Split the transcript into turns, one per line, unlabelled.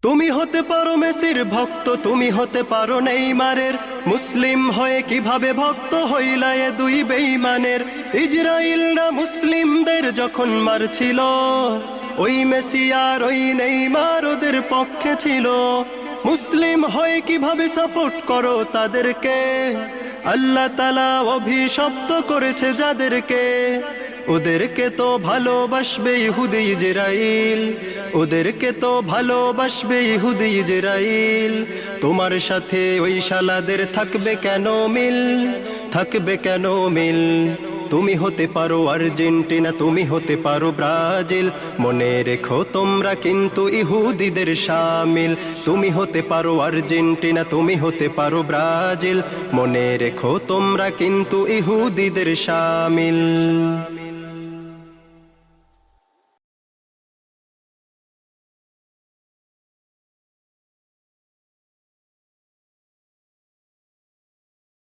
তুমি হতে পারো মেসির ভক্ত, তুমি হতে পারো নেইমারের, মুসলিম হয়ে কিভাবে ভক্ত হইলা এ দুই বেঈমানের। ইজরাইলরা মুসলিমদের যখন মারছিল, ওই মেসি আর ওই নেইমার ওদের পক্ষে ছিল। মুসলিম হয়ে কিভাবে সাপোর্ট করো তাদেরকে? আল্লাহ তাআলা অভিশপ্ত করেছে যাদেরকে, ওদেরকে তো ভালোবাসবে ইহুদি ইজরাইল, ওদেরকে তো ভালোবাসবে ইহুদি ইজরাইল। তোমার সাথে ওই শালাদের থাকবে কেন মিল, থাকবে কেন মিল? তুমি হতে পারো আর্জেন্টিনা, তুমি হতে পারো ব্রাজিল, মনে রেখো তোমরা কিন্তু ইহুদিদের শামিল। তুমি হতে পারো আর্জেন্টিনা, তুমি হতে পারো ব্রাজিল, মনে রেখো তোমরা কিন্তু ইহুদিদের শামিল।